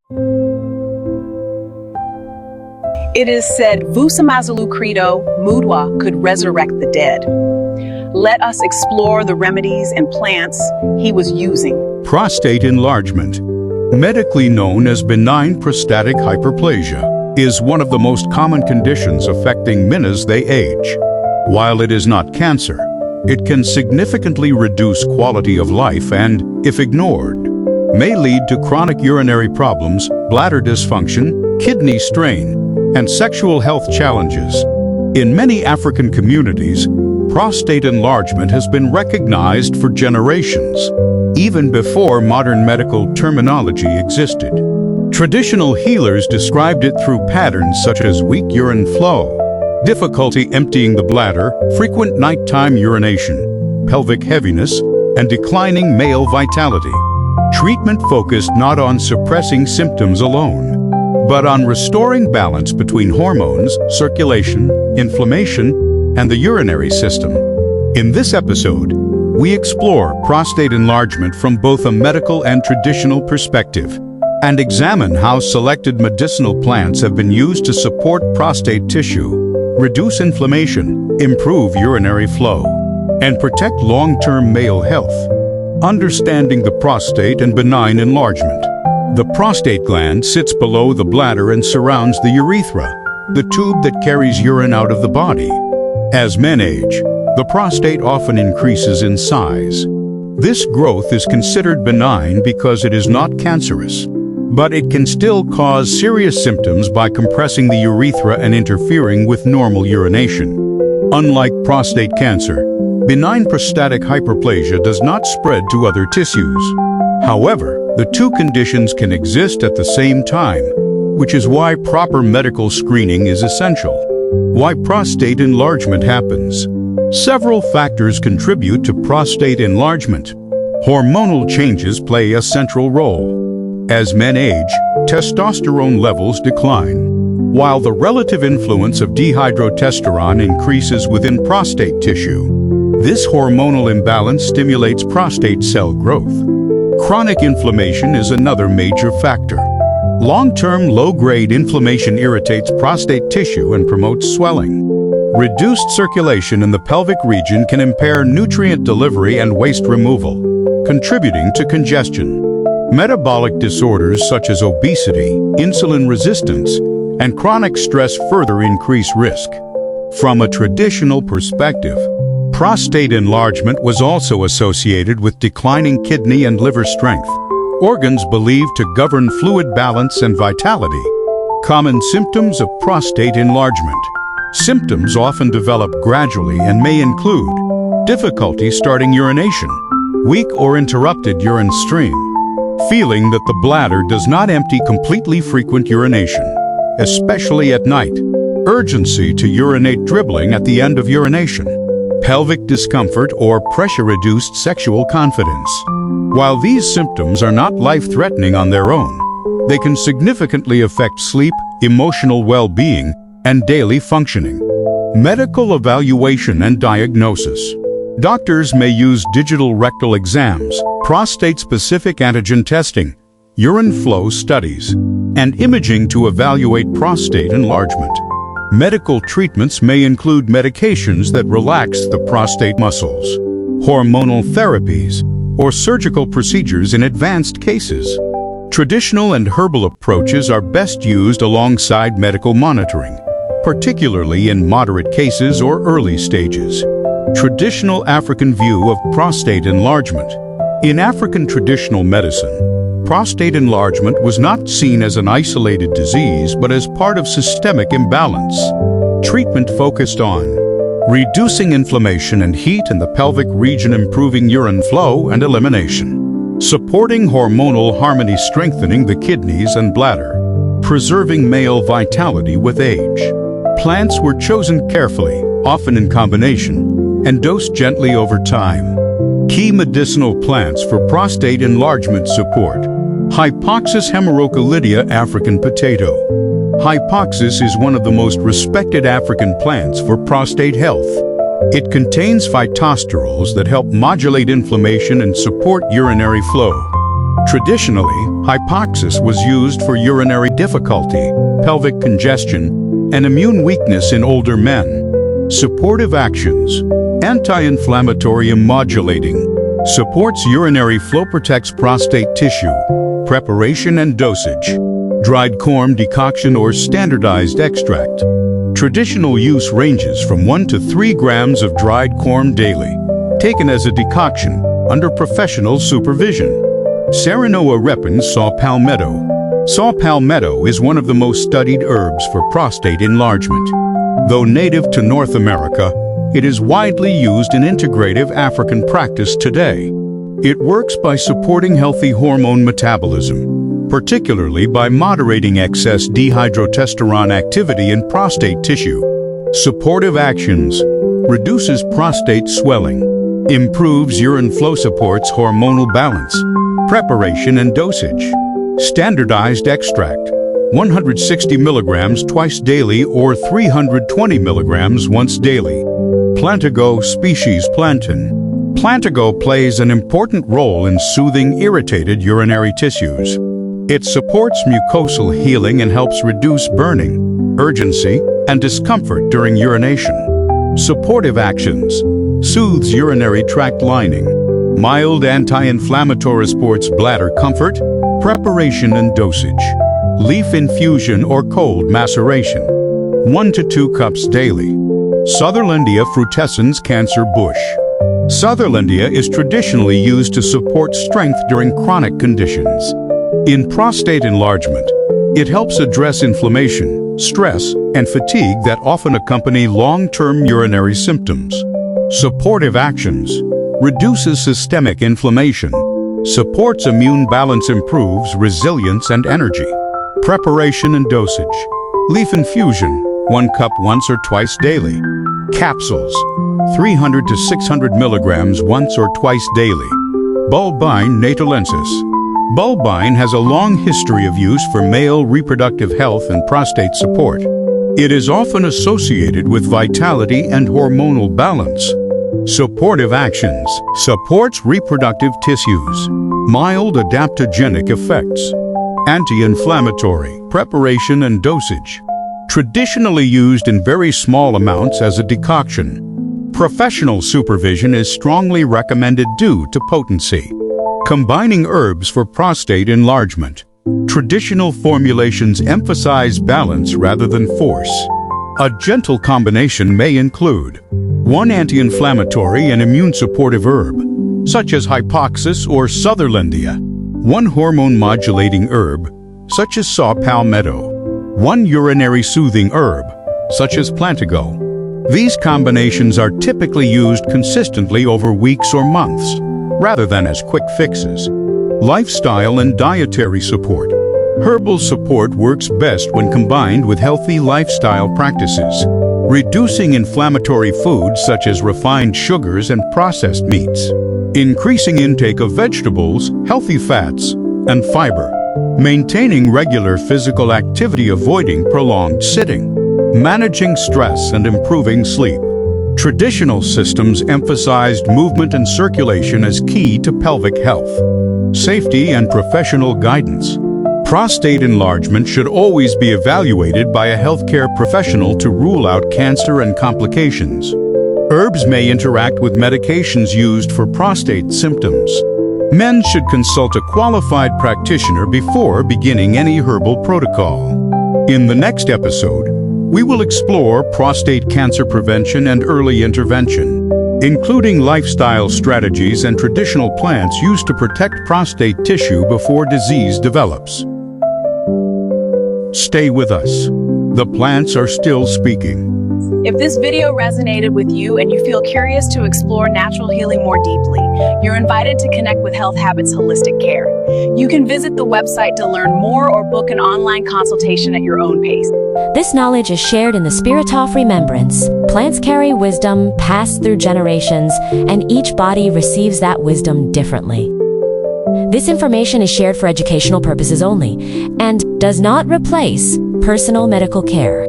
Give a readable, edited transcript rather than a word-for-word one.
It is said Vusamazalu Credo Mudwa could resurrect the dead. Let us explore the remedies and plants he was using. Prostate enlargement, medically known as benign prostatic hyperplasia, is one of the most common conditions affecting men as they age. While it is not cancer, it can significantly reduce quality of life and, if ignored, may lead to chronic urinary problems, bladder dysfunction, kidney strain, and sexual health challenges. In many African communities, prostate enlargement has been recognized for generations, even before modern medical terminology existed. Traditional healers described it through patterns such as weak urine flow, difficulty emptying the bladder, frequent nighttime urination, pelvic heaviness, and declining male vitality. Treatment focused not on suppressing symptoms alone, but on restoring balance between hormones, circulation, inflammation, and the urinary system. In this episode, we explore prostate enlargement from both a medical and traditional perspective, and examine how selected medicinal plants have been used to support prostate tissue, reduce inflammation, improve urinary flow, and protect long-term male health. Understanding the prostate and benign enlargement. The prostate gland sits below the bladder and surrounds the urethra, the tube that carries urine out of the body. As men age, the prostate often increases in size. This growth is considered benign because it is not cancerous, but it can still cause serious symptoms by compressing the urethra and interfering with normal urination. Unlike prostate cancer, benign prostatic hyperplasia does not spread to other tissues. However, the two conditions can exist at the same time, which is why proper medical screening is essential. Why prostate enlargement happens. Several factors contribute to prostate enlargement. Hormonal changes play a central role. As men age, testosterone levels decline, while the relative influence of dihydrotestosterone increases within prostate tissue. This hormonal imbalance stimulates prostate cell growth. Chronic inflammation is another major factor. Long-term low-grade inflammation irritates prostate tissue and promotes swelling. Reduced circulation in the pelvic region can impair nutrient delivery and waste removal, contributing to congestion. Metabolic disorders such as obesity, insulin resistance, and chronic stress further increase risk. From a traditional perspective, prostate enlargement was also associated with declining kidney and liver strength, organs believed to govern fluid balance and vitality. Common symptoms of prostate enlargement. Symptoms often develop gradually and may include difficulty starting urination, weak or interrupted urine stream, feeling that the bladder does not empty completely, frequent urination, especially at night, urgency to urinate, dribbling at the end of urination, pelvic discomfort or pressure-reduced sexual confidence. While these symptoms are not life-threatening on their own, they can significantly affect sleep, emotional well-being, and daily functioning. Medical evaluation and diagnosis. Doctors may use digital rectal exams, prostate-specific antigen testing, urine flow studies, and imaging to evaluate prostate enlargement. Medical treatments may include medications that relax the prostate muscles, hormonal therapies, or surgical procedures in advanced cases. Traditional and herbal approaches are best used alongside medical monitoring, particularly in moderate cases or early stages. Traditional African view of prostate enlargement. In African traditional medicine, prostate enlargement was not seen as an isolated disease but as part of systemic imbalance. Treatment focused on reducing inflammation and heat in the pelvic region, improving urine flow and elimination, supporting hormonal harmony, strengthening the kidneys and bladder, preserving male vitality with age. Plants were chosen carefully, often in combination, and dosed gently over time. Key medicinal plants for prostate enlargement support. Hypoxis hemerocallidea, African potato. Hypoxis is one of the most respected African plants for prostate health. It contains phytosterols that help modulate inflammation and support urinary flow. Traditionally, Hypoxis was used for urinary difficulty, pelvic congestion, and immune weakness in older men. Supportive actions: anti-inflammatory and modulating, supports urinary flow, protects prostate tissue. Preparation and dosage: dried corn decoction or standardized extract. Traditional use ranges from 1 to 3 grams of dried corn daily, taken as a decoction under professional supervision. Serenoa repens saw palmetto. Saw palmetto is one of the most studied herbs for prostate enlargement. Though native to North America, it is widely used in integrative African practice today. It works by supporting healthy hormone metabolism, particularly by moderating excess dihydrotestosterone activity in prostate tissue. Supportive actions: reduces prostate swelling, improves urine flow, supports hormonal balance. Preparation and dosage: standardized extract, 160 milligrams twice daily or 320 milligrams once daily. Plantago species plantain. Plantago plays an important role in soothing irritated urinary tissues. It supports mucosal healing and helps reduce burning, urgency, and discomfort during urination. Supportive actions: soothes urinary tract lining. Mild anti-inflammatory, supports bladder comfort. Preparation and dosage: leaf infusion or cold maceration, 1 to 2 cups daily. Sutherlandia frutescens cancer bush. Sutherlandia is traditionally used to support strength during chronic conditions. In prostate enlargement, it helps address inflammation, stress, and fatigue that often accompany long-term urinary symptoms. Supportive actions: reduces systemic inflammation, supports immune balance, improves resilience and energy. Preparation and dosage: leaf infusion, 1 cup once or twice daily. Capsules, 300 to 600 milligrams once or twice daily. Bulbine natalensis. Bulbine has a long history of use for male reproductive health and prostate support. It is often associated with vitality and hormonal balance. Supportive actions: supports reproductive tissues, mild adaptogenic effects. Anti-inflammatory. Preparation and dosage: traditionally used in very small amounts as a decoction. Professional supervision is strongly recommended due to potency. Combining herbs for prostate enlargement. Traditional formulations emphasize balance rather than force. A gentle combination may include 1 anti-inflammatory and immune-supportive herb, such as Hypoxis or Sutherlandia, 1 hormone-modulating herb, such as saw palmetto, 1 urinary soothing herb, such as Plantago. These combinations are typically used consistently over weeks or months, rather than as quick fixes. Lifestyle and dietary support. Herbal support works best when combined with healthy lifestyle practices, reducing inflammatory foods such as refined sugars and processed meats, increasing intake of vegetables, healthy fats, and fiber, maintaining regular physical activity, avoiding prolonged sitting, managing stress and improving sleep. Traditional systems emphasized movement and circulation as key to pelvic health. Safety and professional guidance. Prostate enlargement should always be evaluated by a healthcare professional to rule out cancer and complications. Herbs may interact with medications used for prostate symptoms. Men should consult a qualified practitioner before beginning any herbal protocol. In the next episode, we will explore prostate cancer prevention and early intervention, including lifestyle strategies and traditional plants used to protect prostate tissue before disease develops. Stay with us. The plants are still speaking. If this video resonated with you and you feel curious to explore natural healing more deeply, you're invited to connect with Health Habits Holistic Care. You can visit the website to learn more or book an online consultation at your own pace. This knowledge is shared in the spirit of remembrance. Plants carry wisdom passed through generations, and each body receives that wisdom differently. This information is shared for educational purposes only and does not replace personal medical care.